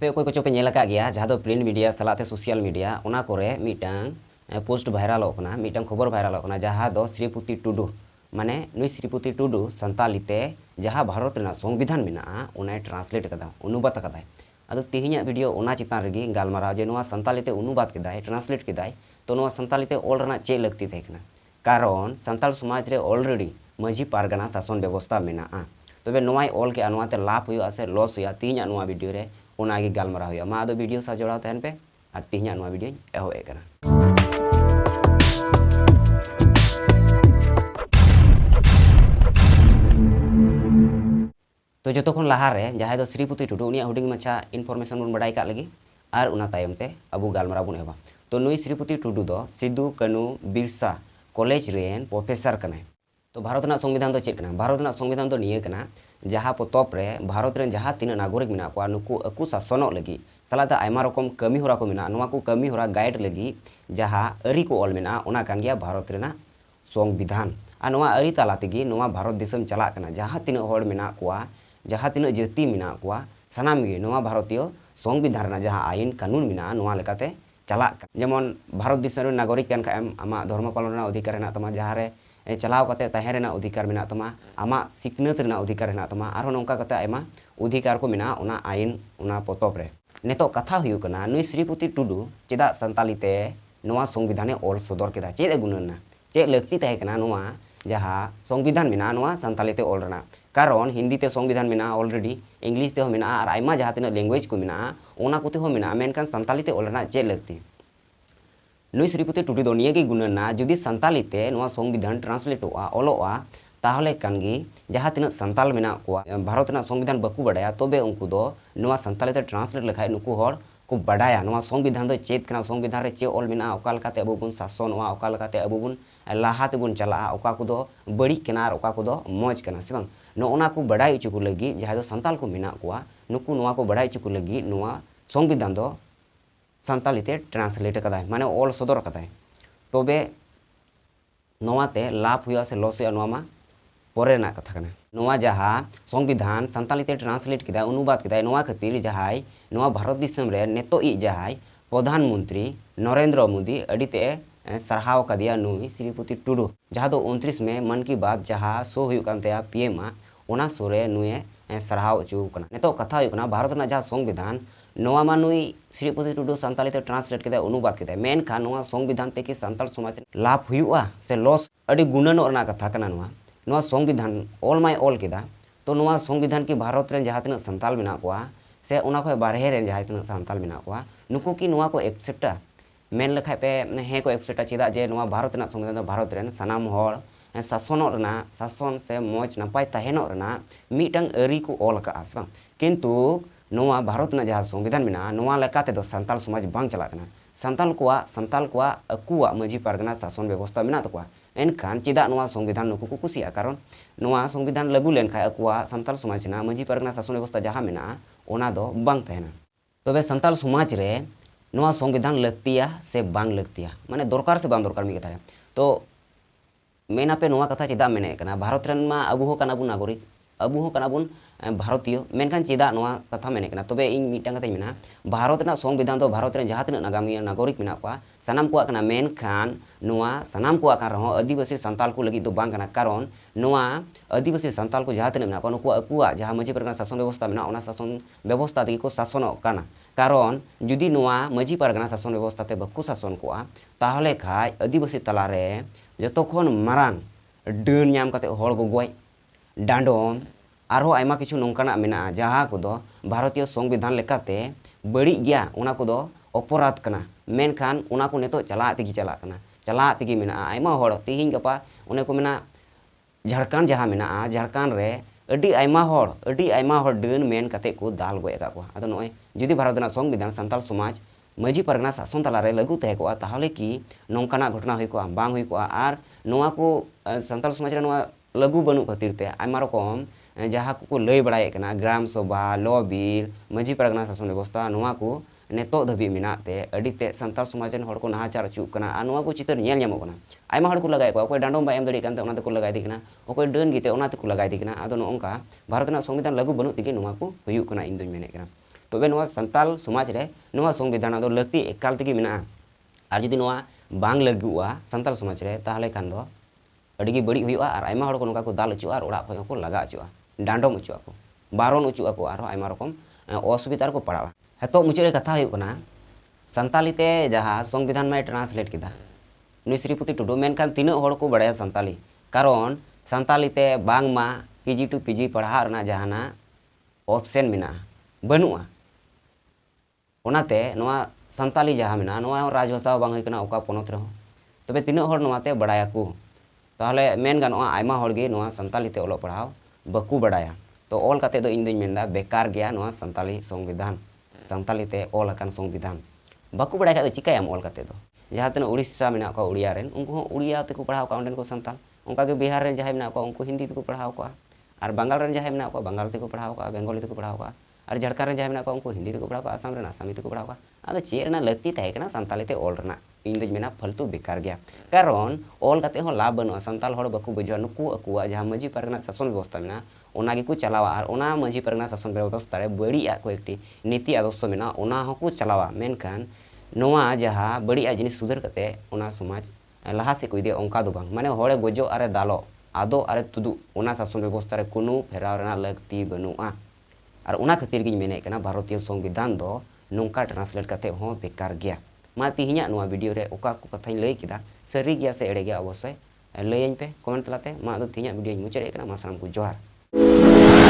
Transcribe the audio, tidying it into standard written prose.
आपे कोई कोचो पे नेला गया जहाँ प्रिंट मीडिया सलाते सोशल मीडिया ओना कोरे मीटांग पोस्ट वायरल होना मीटांग खबर वायरल होना जहाँ दो श्रीपति टुडू माने नुई श्रीपति टुडू संतालीते जहाँ भारत रेना संविधान मेना उन्हें ट्रांसलेट कदा अनुवाद कदाय अदो तिहिना वीडियो ओना चितान रेगी गालमाराव जे नुआ संतालीते अनुवाद केदाय ट्रांसलेट केदाय तो नुआ संतालीते ऑल रेना चे लगती थेकना कारण संताल समाज रे ऑलरेडी माझी पारगना शासन व्यवस्था मेना तबे नुआय ऑल के अनुवाते लाभ हुआ से लॉस हुआ तिहिना नुआ वीडियो रे ओनागे गालमाराव हुआ मा आदो वीडियो सा जोड़ाव तहन पे और तिहिना नुआ वीडियो एहो एकना तो जो खन लहारे जहाँ दो श्रीपति टुडू उनिया हुडिंग माछा इनफॉर्मेशन बन बड़ाई का लगी और उना तायम ते अबु गालमाराव बन एबा तो नुई श्रीपति टुडू दो सिद्धू कानू बिरसा कॉलेज रेन प्रोफेसर कनाय तो भारत ना संविधान तो चेक कना भारत ना संविधान तो निये कना जहाँ पोतोप रे भारत रेन जहाँ तीन नागरिक मेना को नुकु अकु शासनों लगी सलाते आयमा रकम कमी होरा को मेना नुआ को कमी होरा गाइड लगी जहाँ अरी को ऑल मेना ओना कान गया भारत रेना संविधान और नुआ अरी ताला तेगी नुआ भारत दिसम चला कना जहाँ तीन होड़ मेना कोआ जहाँ तीन जाति मेना कोआ सनाम गे नुआ भारतीय संविधान रेना जहाँ आईन कानून मेना नुआ लेकाते चला जेमन भारत दिसम रे नागरिक कान खाएम आमा धर्म पालन रेना अधिकार हेना तमा जहाँ रे चलाव कते तहे रेना अधिकार मेना तमा आमा सिकनत रेना अधिकार हेना तमा आरो नोंका कते आयमा अधिकार को मेना ओना आईन ओना पोतोप रे नेतो कथा हुयु कना नुई श्रीपति टुडू चेदा संतालीते नुआ संविधाने ऑल सदर केदा चेद गुणना चेद लगती तहे कना नुआ जहाँ संविधान मेना नुआ संतालीते ऑल रेना कारण हिंदी ते संविधान मेना ऑलरेडी इंग्लिश ते हो मेना और आयमा जहाँ तीन लैंग्वेज को मेना ओना कोते हो मेना मेनकान संतालीते ऑल रेना चेद लगती नुई श्रीपति टुडू दो निये गुणना जुदी संतालीते नुआ संविधान ट्रांसलेटोआ ऑलोआ ताहले कानगी जहाँ तीन संताल मेना कोआ भारत ना संविधान बकु बडाया तबे उनको दो नुआ संतालीते ट्रांसलेट लेखाय नुकु हर को बडाया नुआ संविधान दो चेत कना संविधान रे चे ऑल मेना ओका लकाते अबु बुन शासनवा ओका लकाते अबु बुन लाहाते बुन चला ओका को दो बड़ी कना ओका को दो मौज कना से बांग नो ओना को बडाय उचु को लगी जहाँ दो संताल को मेना कोआ नुकु नुआ को बडाय उचु को लगी नुआ संविधान दो संतालीते ट्रांसलेट कदाय माने ऑल सदर कदाय तबे नोआते लाभ हुआ से लॉस हुआ नुआ परे ना कथा कना नुआ जहाँ संविधान संतालीते ट्रांसलेट किदा अनुवाद किदा नुआ खातिर जहाँ नुआ भारत दिसम रे नेतो इ जहाँ प्रधानमंत्री नरेंद्र मोदी अडिते सरहाव कदिया नुई श्रीपति टुडू जहाँ दो 29 में मन की बात जहाँ शो हुई कांतेया पीएम ओना शो रे नुए सरहाव अचू कना नेतो कथा हुई कना भारत ना जहाँ संविधान नोआ मा नुई श्रीपति टुडू संतालीते ट्रांसलेट केदा अनुवाद केदा मेनखान नोआ संविधान ते कि संताल समाज लाभ हुआ से लॉस अडी गुणनो रना कथा कना नोआ संविधान ऑल माय ऑल केदा तो नोआ संविधान की भारत रेन जहाँ तीन संताल मेना कोआ से ओना खय बारहे रेन जहाँ तीन संताल मेना कोआ नुकु की नोआ को एक्सेप्टा मेन लेखाय पे हे को एक्सेप्टा चेदा जे नोआ भारत रेना संविधान भारत रेन सनाम होड़ शासन रेना शासन से मौज नपाय तहेनो रेना मीटंग अरी को ऑल का से बांग किंतु नोआ भारत ना जहाँ संविधान मेना नोआ लेकाते दो संताल समाज बांग चला कना संताल को अकुआ माझी पारगना शासन व्यवस्था मेना तकोआ एनखान चेदा नोआ संविधान नुकु को कुसिया कारण नोआ संविधान लागू लेन खाय अकुआ संताल समाज ना माझी पारगना शासन व्यवस्था जहाँ मेना ओना दो बांग तहेना तबे संताल समाज रे नोआ संविधान लगतिया से बांग लगतिया माने दरकार से बांग दरकार मी कथा तो मेना पे नोआ कथा चेदा मेने कना भारत रेन मा अबु हो कना बुन नागरिक अबु हो कना बुन भारतीय मेनखान चेदा नोआ कथा मेने कना तबे इन मिटांग कथा मेना भारत ना संविधान तो भारत रेन जहाँ तीन नागामिया नागरिक मेना कोआ सनाम को कना मेनखान नोआ सनाम को आकार रहो आदिवासी संताल को लगी तो बांग कना कारण नोआ आदिवासी संताल को जहाँ तीन मेना को नुकु अकुआ जहाँ माझी पारगना शासन व्यवस्था मेना ओना शासन व्यवस्था तगी को शासन काना कारण जुदी नोआ माझी पारगना शासन व्यवस्था ते बकु शासन कोआ ताहले खाय आदिवासी तला रे जतोखन मारांग डन नाम कते होड़ को गय डांडोम आरो आयमा किछु नोंकाना मेना जहाँ को दो भारतीय संविधान लेकाते बड़ी गया ओना को दो अपराध कना मेनखान ओना को नेतो चला तेगी मेना आयमा होड़ तिहिं गपा ओने को मेना झारखंड जहाँ मेना झारखंड रे अडी आयमा होड़ डन मेन कते को दाल गय का को आदो नय जुदी भारत ना संविधान संताल समाज माझी पारगना शासन तला रे लागू तहे को ताहले कि नोंकाना घटना हुई को बांग हुई को आर नोआ को संताल समाज रे नोआ लागू बनु खातिर ते आयमा रकम जहाँ को लय बड़ाए कना ग्राम सभा लॉबीर माझी पारगना शासन व्यवस्था नोआ को नेतो धबी मेनाते अडीते संताल समाज रेन होड़ को नाहाचार अचू कना आ नोआ को चितर नेल ᱧᱟᱢᱚᱜ कना आयमा होड़ को लगाय को अकोय डांडोम बाय एम दड़ी कानते ओना तको लगाय दिकना अकोय डन गीते ओना तको लगाय दिकना आदो नोंका भारत ना संविधान लागू बनु तिगे नोआ को हुयु कना इन दोኝ मेने कना तबे नोआ संताल समाज रे नोआ संविधान दो लगती एकाल तेगी मेना आर जुदी नोआ बांग लगुआ संताल समाज रे ताहले खान दो अडिगी बड़ी हुआ और आयमा हड़ को नोका को दाल अचुआ और ओड़ा खय को लगा अचुआ डांडम अचुआ को बारन अचुआ को और आयमा रकम असुविधा को पड़ावा हेतो मुचाद रे कथा हुई कना संताली ते जहाँ संविधान में ट्रांसलेट किया नुई श्रीपति टुडू मेनखान तीना हड़ को बड़ाया संताली कारण संताली ते बांगमा पीजी टू पीजी पढ़ा रना जहाना ऑप्शन मेना बनुआ ओनाते नोआ संताली जहाँ मेना नोआ राजभाषा बांग हुई कना ओका पोनोत रहो तबे तीना हड़ नोआते बड़ाया को ताहले मेन गानोआ आयमा हड़ गे नोआ संताली ते ओलो पढ़ाव बाकू बड़ाया तो ऑल काते दो इन दुई मेनदा बेकार गया नोआ संताली संविधान संताली ते ऑल अकान संविधान बाकू बड़ाय खाय चिकायाम ऑल काते दो जहाँ तीन उड़ीसा में उड़िया रेन उनको उड़िया तेको पढ़ाव का उंडेन को संताल उनका के बिहार रेन जहाँ में उनको हिंदी तेको पढ़ाव का और बंगाल रेन जहाँ में बंगाल तेको पढ़ाव का बेंगली तेको पढ़ाव का और झारखंड रेन जहाँ में उनको हिंदी तेको पढ़ाव का आसाम रेन आसामी तेको पढ़ाव का अदो चेर ना लगती तहे कना संताली ते ऑल रना इन दुई मेना फालतू बेकार गया कारण ऑल काते हो लाभ बनुआ संताल हड़ बाकू बुझा नुकू अकुआ जहाँ मांझी पारगना शासन व्यवस्था में ओना गेको चलावा और ओना मांझी पारगना शासन व्यवस्था रे बड़िया को एकटी नीति आदर्श मेना ओना होको चलावा मेनखान नोआ जहाँ बड़िया जिनिस सुधर कते ओना समाज लहा से को इदे ओंका दो बांग माने हड़े गजो आरे दालो आदो आरे तुदु ओना शासन व्यवस्था रे कोनो फेराव रेना लगती बनुआ और ओना खातिर गिन मेने कना भारतीय संविधान दो नोंका ट्रांसलेट कते हो बेकार गया मा तिहिना नोआ वीडियो रे ओका को कथाई लई किदा सरी गया से एड़े गया अवश्य लईन पे कमेंट तलाते मा दो तिहिना वीडियो मुचाद कना मा सानाम को जोहार।